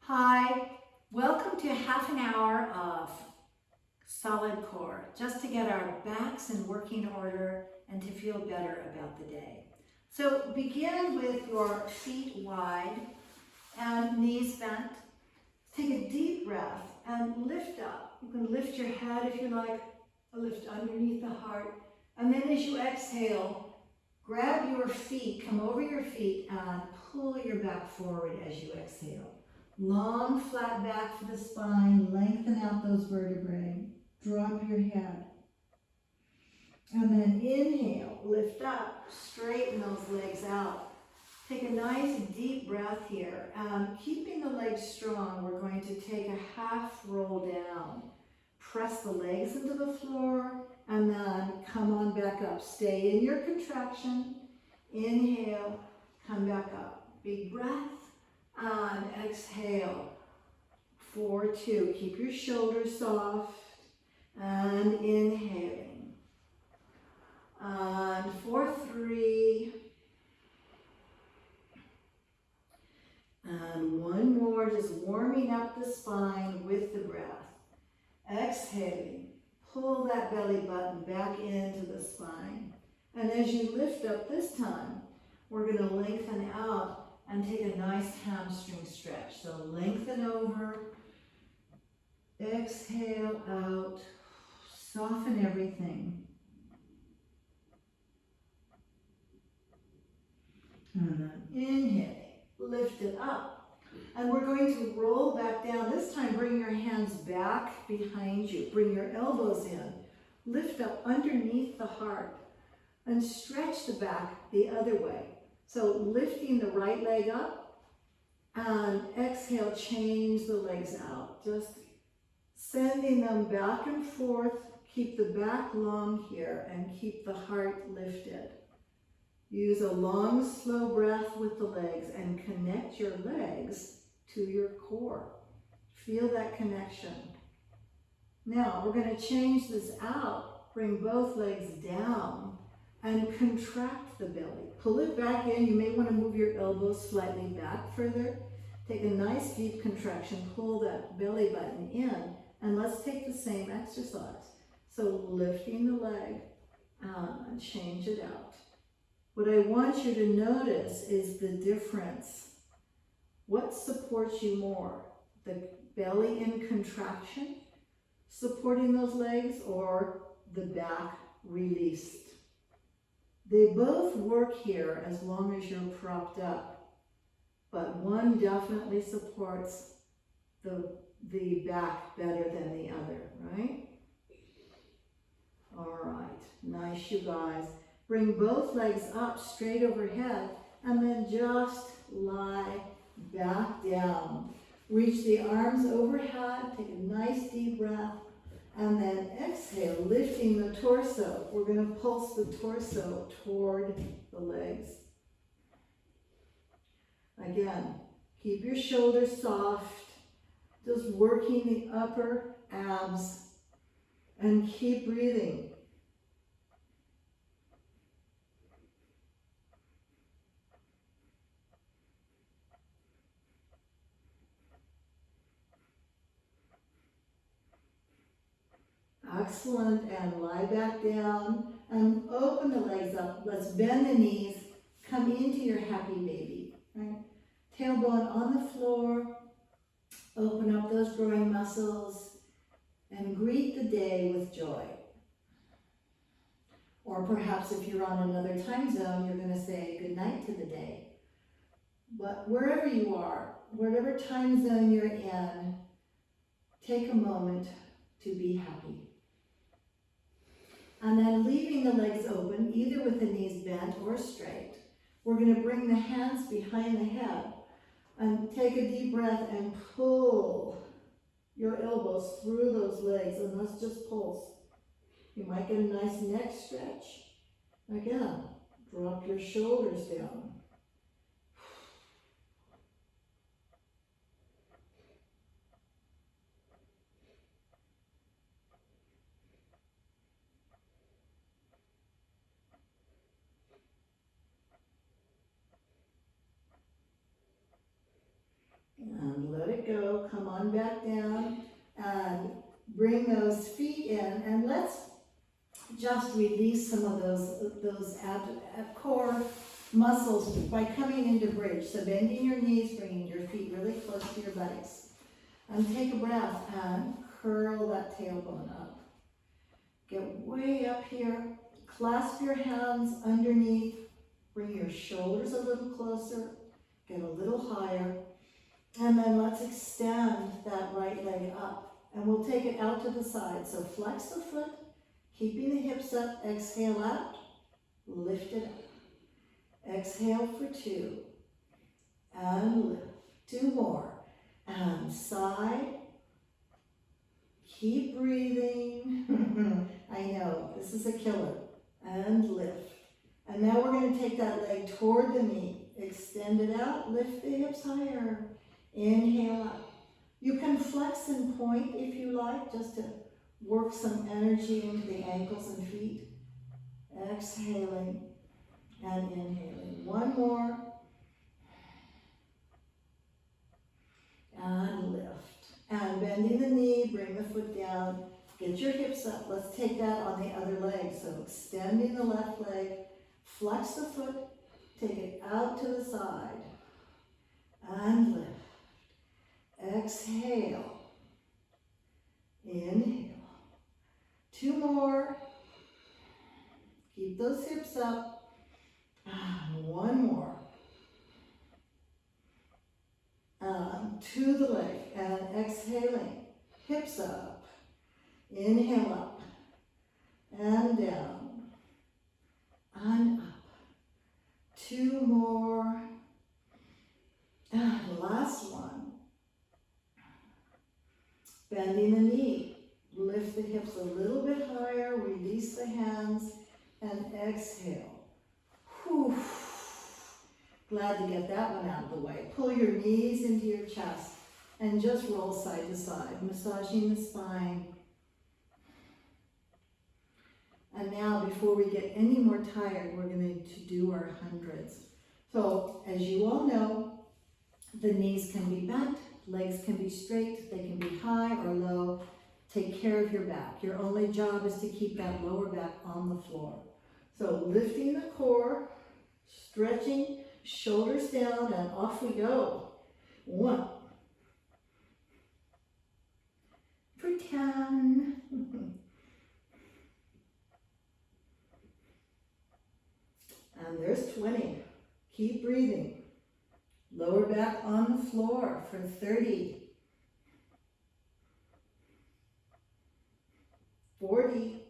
Hi, welcome to half an hour of solid core, just to get our backs in working order and to feel better about the day. So begin with your feet wide and knees bent. Take a deep breath and lift up. You can lift your head if you like, or lift underneath the heart. And then as you exhale, grab your feet, come over your feet and pull your back forward as you exhale. Long, flat back for the spine, lengthen out those vertebrae, drop your head. And then inhale, lift up, straighten those legs out. Take a nice deep breath here. Keeping the legs strong, we're going to take a half roll down. Press the legs into the floor and then come on back up. Stay in your contraction. Inhale, come back up. Big breath. And exhale, 4, 2. Keep your shoulders soft. And inhaling. And 4, 3. And one more, just warming up the spine with the breath. Exhaling, pull that belly button back into the spine. And as you lift up this time, we're going to lengthen out and take a nice hamstring stretch. So lengthen over, exhale out, soften everything. And then inhale, lift it up. And we're going to roll back down. This time bring your hands back behind you. Bring your elbows in. Lift up underneath the heart and stretch the back the other way. So lifting the right leg up and exhale, change the legs out. Just sending them back and forth. Keep the back long here and keep the heart lifted. Use a long, slow breath with the legs and connect your legs to your core. Feel that connection. Now we're going to change this out. Bring both legs down and contract the belly. Pull it back in. You may want to move your elbows slightly back further. Take a nice deep contraction. Pull that belly button in. And let's take the same exercise. So lifting the leg and change it out. What I want you to notice is the difference. What supports you more? The belly in contraction, supporting those legs, or the back released? They both work here as long as you're propped up, but one definitely supports the back better than the other, right? All right, nice, you guys. Bring both legs up straight overhead and then just lie back down. Reach the arms overhead, take a nice deep breath, and then exhale, lifting the torso. We're going to pulse the torso toward the legs. Again, keep your shoulders soft, just working the upper abs, and keep breathing. Excellent, and lie back down and open the legs up. Let's bend the knees, come into your happy baby, right? Tailbone on the floor, open up those groin muscles and greet the day with joy. Or perhaps if you're on another time zone, you're going to say good night to the day. But wherever you are, whatever time zone you're in, take a moment to be happy. And then leaving the legs open, either with the knees bent or straight, we're going to bring the hands behind the head and take a deep breath and pull your elbows through those legs, and let's just pulse. You might get a nice neck stretch. Again, drop your shoulders down. And let it go. Come on back down and bring those feet in, and let's just release some of those core muscles by coming into bridge. So bending your knees, bringing your feet really close to your buttocks. And take a breath and curl that tailbone up. Get way up here. Clasp your hands underneath. Bring your shoulders a little closer. Get a little higher. And then let's extend that right leg up. And we'll take it out to the side. So flex the foot, keeping the hips up. Exhale out. Lift it up. Exhale for 2. And lift. 2 more. And side. Keep breathing. I know, this is a killer. And lift. And now we're going to take that leg toward the knee. Extend it out. Lift the hips higher. Inhale up. You can flex and point if you like, just to work some energy into the ankles and feet. Exhaling and inhaling. 1 more. And lift. And bending the knee, bring the foot down. Get your hips up. Let's take that on the other leg. So extending the left leg. Flex the foot. Take it out to the side. And lift. Exhale. Inhale. 2 more. Keep those hips up. 1 more. To the leg. And exhaling. Hips up. Inhale up. And down. And up. 2 more. And last one. Bending the knee. Lift the hips a little bit higher. Release the hands. And exhale. Whew. Glad to get that one out of the way. Pull your knees into your chest. And just roll side to side. Massaging the spine. And now, before we get any more tired, we're going to do our hundreds. So, as you all know, the knees can be bent, legs can be straight, they can be high or low. Take care of your back. Your only job is to keep that lower back on the floor. So, lifting the core, stretching, shoulders down, and off we go. 1. For 10. And there's 20. Keep breathing. Lower back on the floor for 30. 40.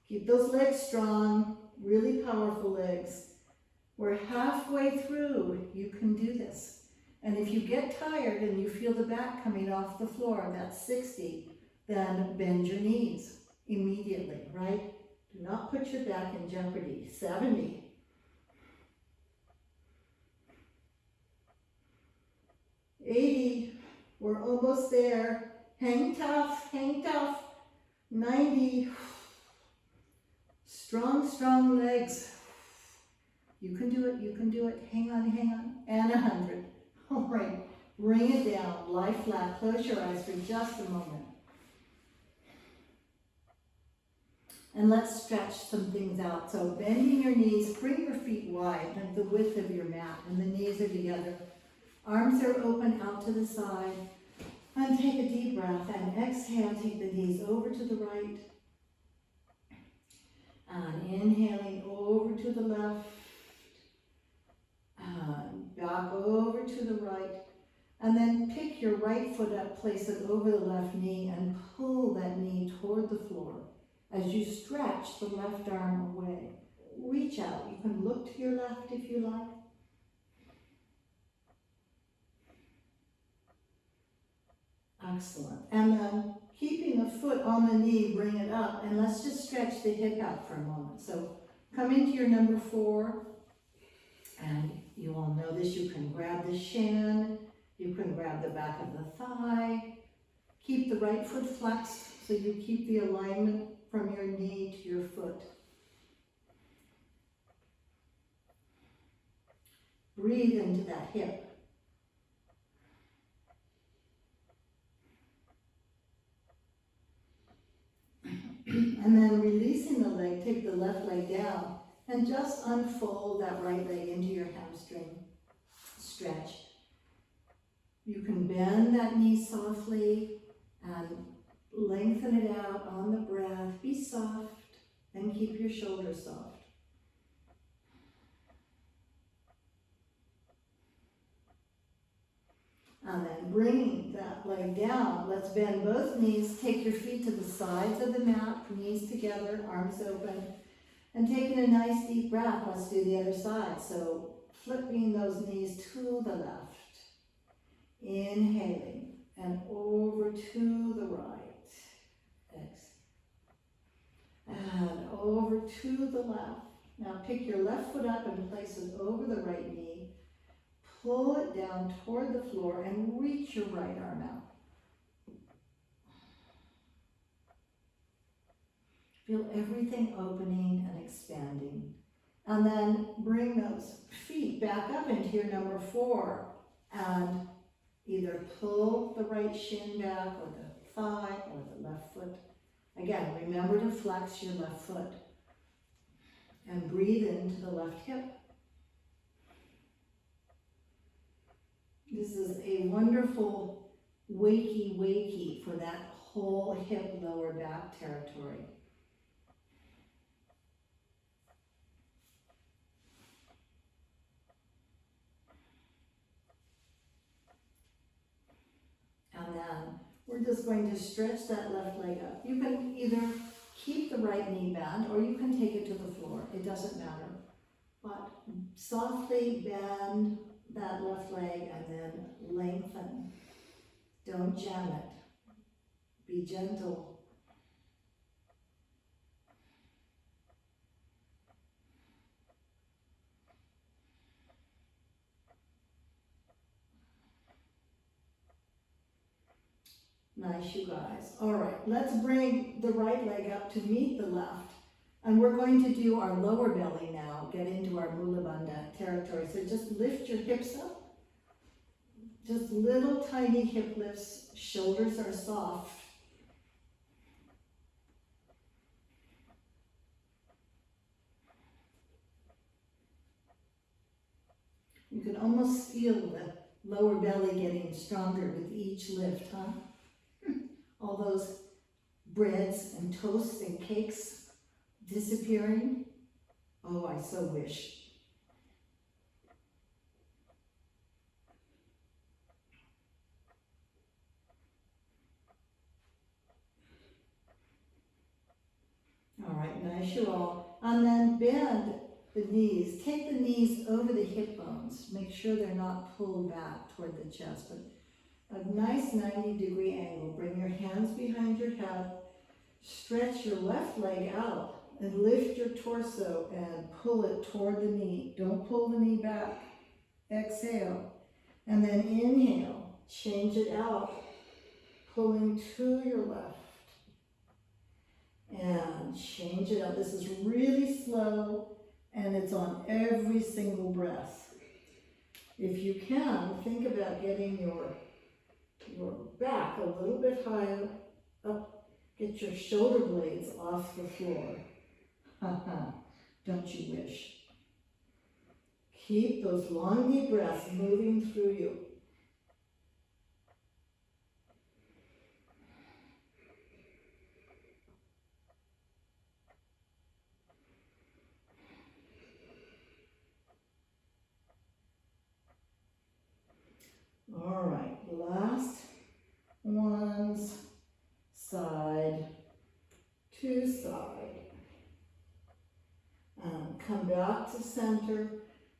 Keep those legs strong, really powerful legs. We're halfway through. You can do this. And if you get tired and you feel the back coming off the floor, that's 60, then bend your knees immediately, right? Do not put your back in jeopardy. 70. 80, we're almost there. Hang tough, hang tough. 90, strong, strong legs. You can do it, you can do it. Hang on, hang on. And 100. All right, bring it down, lie flat. Close your eyes for just a moment. And let's stretch some things out. So bending your knees, bring your feet wide, like the width of your mat, and the knees are together. Arms are open out to the side. And take a deep breath and exhale. Take the knees over to the right. And inhaling over to the left. And back over to the right. And then pick your right foot up, place it over the left knee, and pull that knee toward the floor. As you stretch the left arm away, reach out. You can look to your left if you like. Excellent. And then keeping the foot on the knee, bring it up, and let's just stretch the hip out for a moment. So come into your number 4, and you all know this. You can grab the shin, you can grab the back of the thigh. Keep the right foot flexed so you keep the alignment from your knee to your foot. Breathe into that hip. And then releasing the leg, take the left leg down and just unfold that right leg into your hamstring. Stretch. You can bend that knee softly and lengthen it out on the breath. Be soft and keep your shoulders soft. And then bringing that leg down, let's bend both knees. Take your feet to the sides of the mat, knees together, arms open. And taking a nice deep breath, let's do the other side. So flipping those knees to the left. Inhaling and over to the right. Exhale. And over to the left. Now pick your left foot up and place it over the right knee. Pull it down toward the floor and reach your right arm out. Feel everything opening and expanding. And then bring those feet back up into your number 4 and either pull the right shin back or the thigh or the left foot. Again, remember to flex your left foot and breathe into the left hip. This is a wonderful wakey for that whole hip lower back territory. And then we're just going to stretch that left leg up. You can either keep the right knee bent or you can take it to the floor. It doesn't matter. But softly bend that left leg and then lengthen. Don't jam it. Be gentle. Nice, you guys. All right, let's bring the right leg up to meet the left. And we're going to do our lower belly now, get into our Mula Bandha territory. So just lift your hips up. Just little tiny hip lifts. Shoulders are soft. You can almost feel the lower belly getting stronger with each lift, huh? All those breads and toasts and cakes disappearing. Oh, I so wish. All right, nice you all. And then bend the knees. Take the knees over the hip bones. Make sure they're not pulled back toward the chest, but a nice 90-degree angle. Bring your hands behind your head. Stretch your left leg out and lift your torso and pull it toward the knee. Don't pull the knee back. Exhale. And then inhale. Change it out. Pulling to your left. And change it out. This is really slow and it's on every single breath. If you can, think about getting your back a little bit higher up. Get your shoulder blades off the floor. Don't you wish? Keep those long deep breaths moving through you. All right, last ones, side to side. Come back to center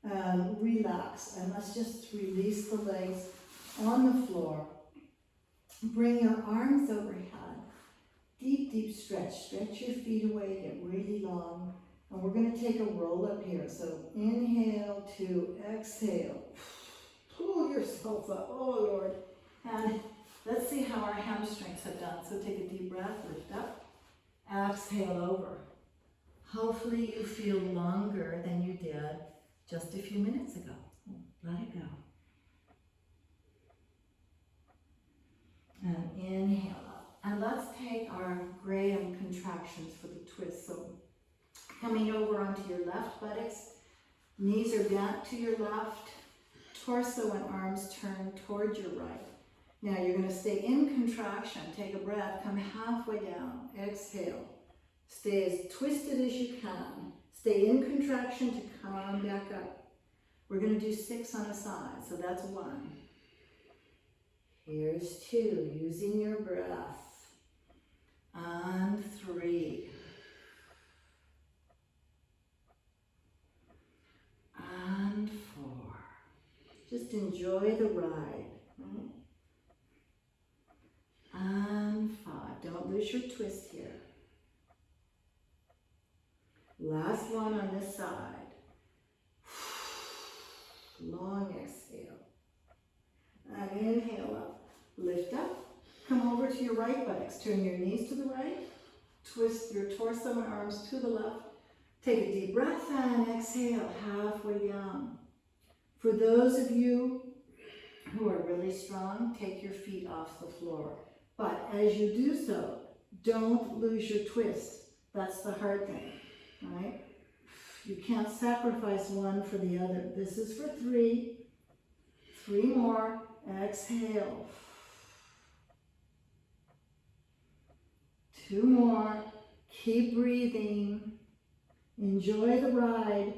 and relax. And let's just release the legs on the floor. Bring your arms overhead. Deep, deep stretch. Stretch your feet away, get really long. And we're going to take a roll up here. So inhale to exhale. Pull yourself up, oh Lord. And let's see how our hamstrings have done. So take a deep breath, lift up, exhale over. Hopefully you feel longer than you did just a few minutes ago. Let it go. And inhale up. And let's take our Graham control contractions for the twist. So coming over onto your left buttocks, knees are bent to your left, torso and arms turn towards your right. Now you're going to stay in contraction. Take a breath, come halfway down, exhale. Stay as twisted as you can. Stay in contraction to come back up. We're going to do 6 on a side, so that's 1. Here's 2, using your breath. And 3. And 4. Just enjoy the ride. And 5. Don't lose your twist here. Last one on this side. Long exhale. And inhale up. Lift up. Come over to your right buttocks. Turn your knees to the right. Twist your torso and arms to the left. Take a deep breath and exhale halfway down. For those of you who are really strong, take your feet off the floor. But as you do so, don't lose your twist. That's the hard thing, right? You can't sacrifice one for the other. This is for 3. 3 more. Exhale. 2 more. Keep breathing. Enjoy the ride.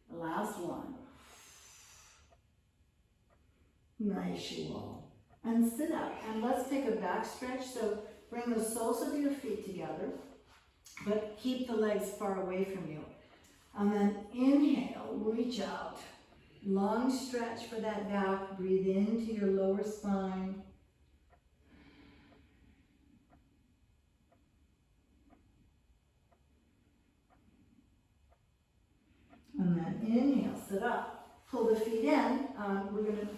Last one. Nice, you all. And sit up. And let's take a back stretch. So bring the soles of your feet together, but keep the legs far away from you. And then inhale, reach out. Long stretch for that back. Breathe into your lower spine. And then inhale, sit up. Pull the feet in.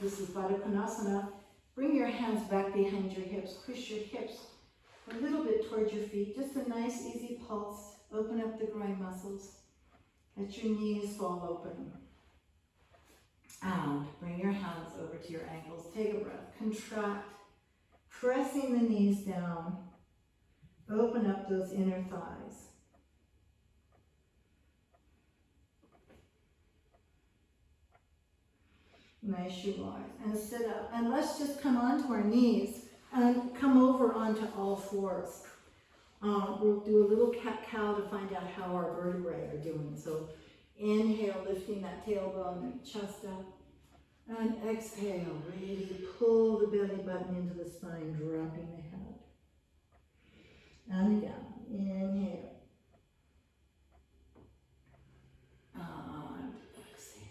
This is Baddha Konasana. Bring your hands back behind your hips. Push your hips a little bit towards your feet. Just a nice, easy pulse. Open up the groin muscles. Let your knees fall open. And bring your hands over to your ankles. Take a breath. Contract. Pressing the knees down. Open up those inner thighs. Nice, you are. And sit up. And let's just come onto our knees and come over onto all fours. We'll do a little cat-cow to find out how our vertebrae are doing. So inhale, lifting that tailbone and chest up. And exhale, really pull the belly button into the spine, dropping the head. And again, inhale. And exhale.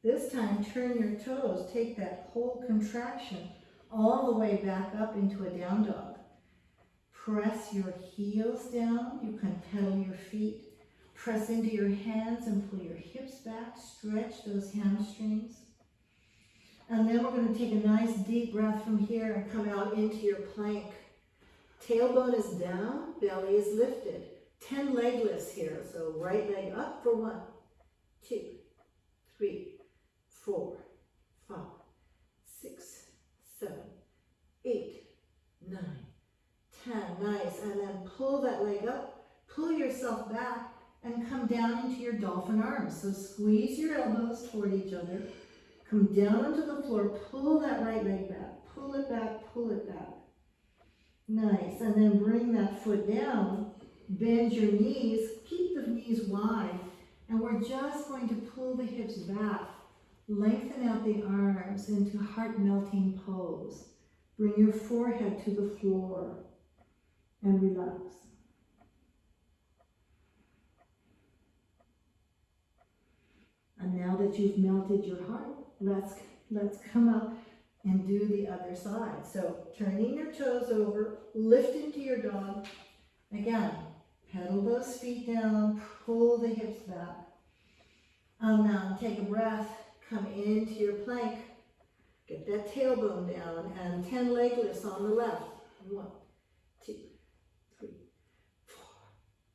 This time, turn your toes. Take that whole contraction all the way back up into a down dog. Press your heels down. You can pedal your feet. Press into your hands and pull your hips back. Stretch those hamstrings. And then we're going to take a nice deep breath from here and come out into your plank. Tailbone is down, belly is lifted. 10 leg lifts here. So right leg up for 1, 2, 3, 4, 5, 6, 7, 8, 9, 10. Nice. And then pull that leg up. Pull yourself back. And come down into your dolphin arms. So squeeze your elbows toward each other. Come down onto the floor. Pull that right leg back. Pull it back, pull it back. Nice. And then bring that foot down. Bend your knees. Keep the knees wide. And we're just going to pull the hips back. Lengthen out the arms into heart-melting pose. Bring your forehead to the floor. And relax. And now that you've melted your heart, let's come up and do the other side. So turning your toes over, lift into your dog. Again, pedal those feet down, pull the hips back. Now take a breath, come into your plank. Get that tailbone down and 10 leg lifts on the left. 1, 2, 3,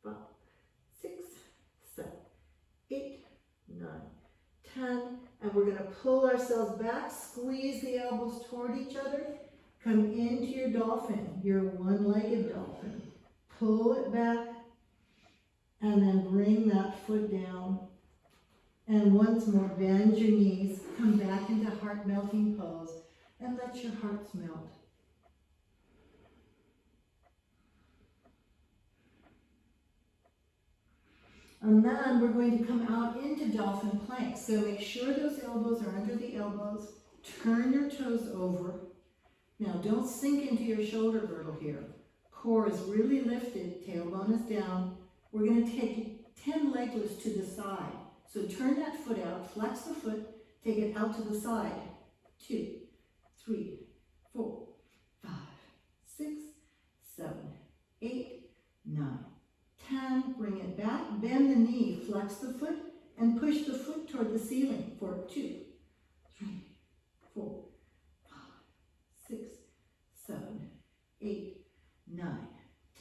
4, 5, 6, 7, 8, 9, 10, and we're going to pull ourselves back, squeeze the elbows toward each other, Come into your dolphin, your one-legged dolphin. Pull it back, and then bring that foot down. And once more, bend your knees, come back into heart melting pose, and let your hearts melt. And then we're going to come out into dolphin plank. So make sure those elbows are under the elbows. Turn your toes over. Now don't sink into your shoulder girdle here. Core is really lifted, tailbone is down. We're going to take 10 leg lifts to the side. So turn that foot out, flex the foot, take it out to the side. 2, 3, 4, 5, 6, 7, 8, 9, 10. Bring it back, bend the knee, flex the foot, and push the foot toward the ceiling for 2, 3, 4, 5, 6, 7, 8, 9,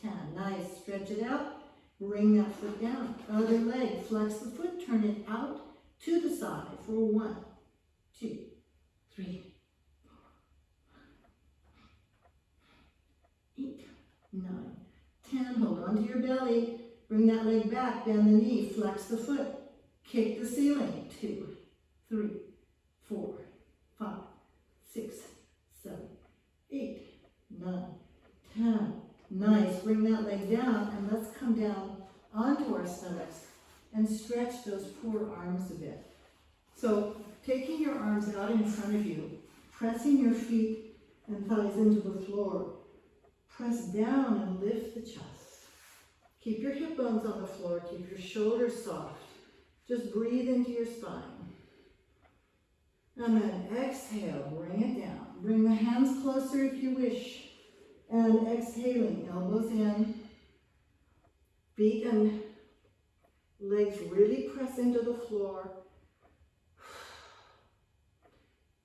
10. Nice, stretch it out. Bring that foot down. Other leg, flex the foot, turn it out to the side for 1, 2, 3, 4, 8, 9, 10. Hold on to your belly. Bring that leg back, bend the knee, flex the foot, kick the ceiling. 2, 3, 4, 5, 6, 7, 8, 9, 10. Nice, bring that leg down and let's come down onto our stomachs and stretch those poor arms a bit. So taking your arms out in front of you, pressing your feet and thighs into the floor. Press down and lift the chest. Keep your hip bones on the floor, keep your shoulders soft. Just breathe into your spine. And then exhale, bring it down. Bring the hands closer if you wish. And exhaling, elbows in, feet and legs really press into the floor.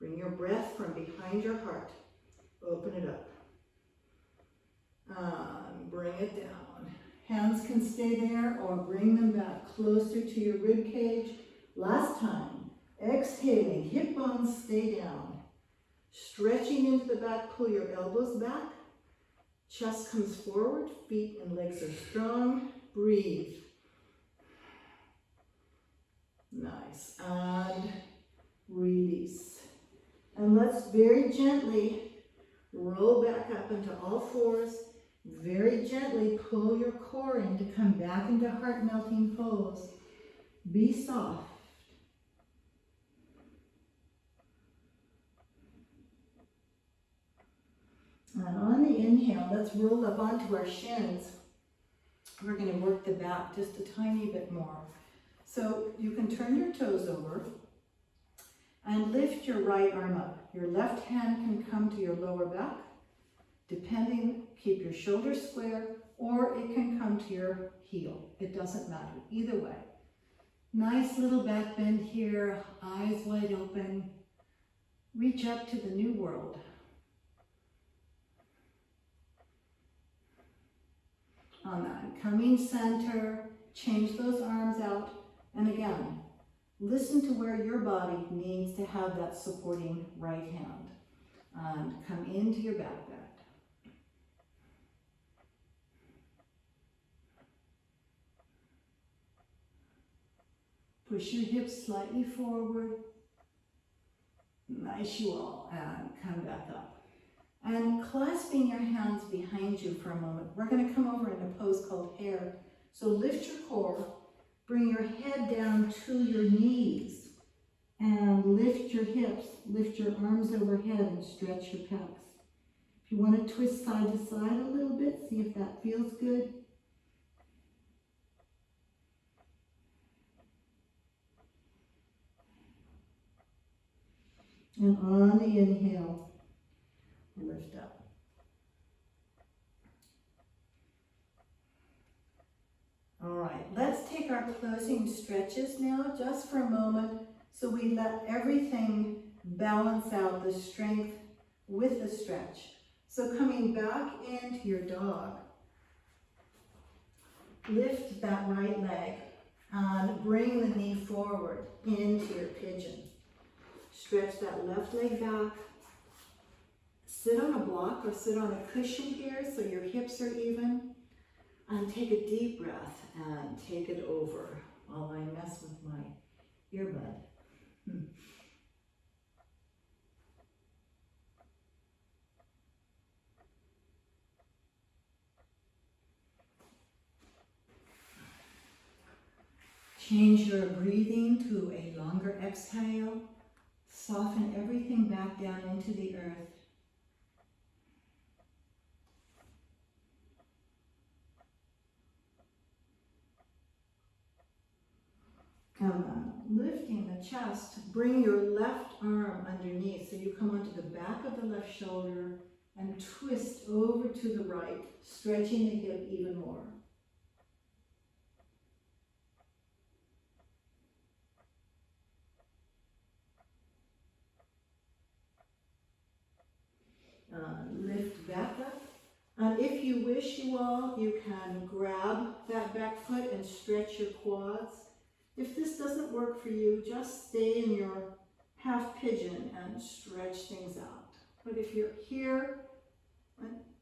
Bring your breath from behind your heart. Open it up. And bring it down. Hands can stay there or bring them back closer to your rib cage. Last time, exhaling, hip bones stay down. Stretching into the back, pull your elbows back. Chest comes forward, feet and legs are strong. Breathe. Nice. And release. And let's very gently roll back up into all fours. Very gently pull your core in to come back into heart melting pose. Be soft. And on the inhale, let's roll up onto our shins. We're going to work the back just a tiny bit more. So you can turn your toes over and lift your right arm up. Your left hand can come to your lower back. Depending, keep your shoulders square, or it can come to your heel. It doesn't matter, either way. Nice little back bend here, eyes wide open. Reach up to the new world. On that coming center, change those arms out. And again, listen to where your body needs to have that supporting right hand. And come into your back bend. Push your hips slightly forward. Nice you all. And come back up. And clasping your hands behind you for a moment, we're going to come over in a pose called hare. So lift your core, bring your head down to your knees, and lift your hips, lift your arms overhead and stretch your pecs. If you want to twist side to side a little bit, see if that feels good. And on the inhale, lift up. All right, let's take our closing stretches now, just for a moment, so we let everything balance out the strength with the stretch. So coming back into your dog, lift that right leg and bring the knee forward into your pigeon. Stretch that left leg back. sit on a block or sit on a cushion here so your hips are even. And take a deep breath and take it over while I mess with my earbud. Change your breathing to a longer exhale. Soften everything back down into the earth. Come on, lifting the chest, bring your left arm underneath so you come onto the back of the left shoulder and twist over to the right, stretching the hip even more. Lift back up. And if you wish, you can grab that back foot and stretch your quads. If this doesn't work for you, just stay in your half pigeon and stretch things out. But if you're here,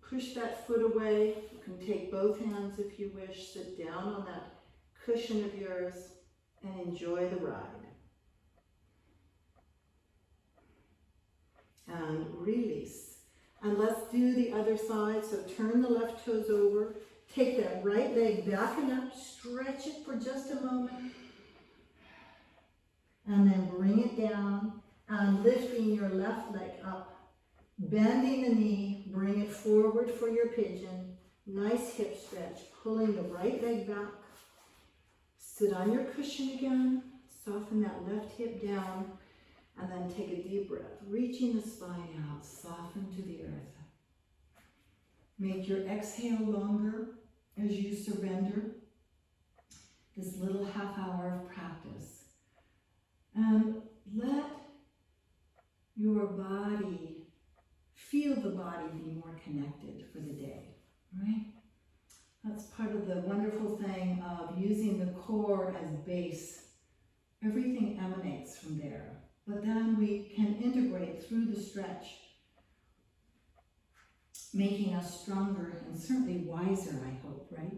push that foot away. You can take both hands if you wish. Sit down on that cushion of yours and enjoy the ride. And release. And let's do the other side. So turn the left toes over. Take that right leg back and up. Stretch it for just a moment. And then bring it down. And lifting your left leg up. Bending the knee. Bring it forward for your pigeon. Nice hip stretch. Pulling the right leg back. Sit on your cushion again. Soften that left hip down. And then take a deep breath, reaching the spine out, soften to the earth. Make your exhale longer as you surrender this little half hour of practice. And let your body, feel the body be more connected for the day, right? That's part of the wonderful thing of using the core as base. Everything emanates from there. But then we can integrate through the stretch, making us stronger and certainly wiser, I hope, right?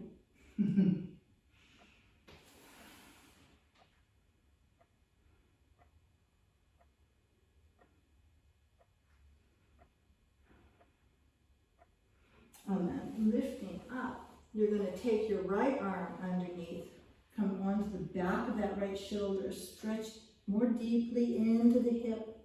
And then lifting up, you're going to take your right arm underneath, come onto the back of that right shoulder, stretch more deeply into the hip.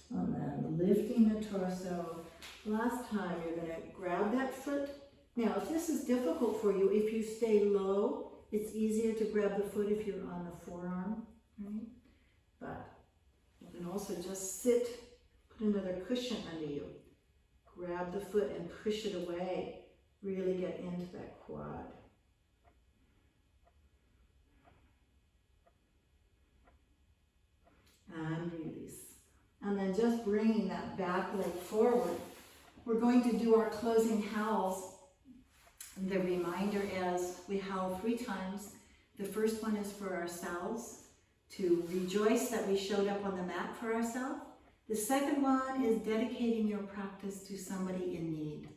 And then lifting the torso. Last time, you're going to grab that foot. Now, if this is difficult for you, if you stay low, it's easier to grab the foot if you're on the forearm, right? But you can also just sit. Put another cushion under you. Grab the foot and push it away. Really get into that quad. And release. And then just bringing that back leg forward. We're going to do our closing howls. And the reminder is we howl 3 times. The first one is for ourselves, to rejoice that we showed up on the mat for ourselves. The second one is dedicating your practice to somebody in need.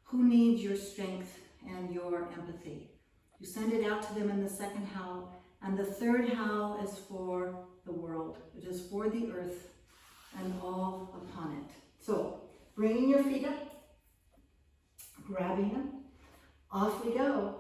Who needs your strength and your empathy? You send it out to them in the second howl. And the third howl is for the world. It is for the earth and all upon it. So, bringing your feet up, grabbing them, off we go.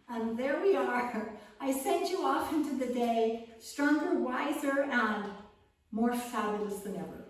And there we are. I sent you off into the day, stronger, wiser, and more fabulous than ever.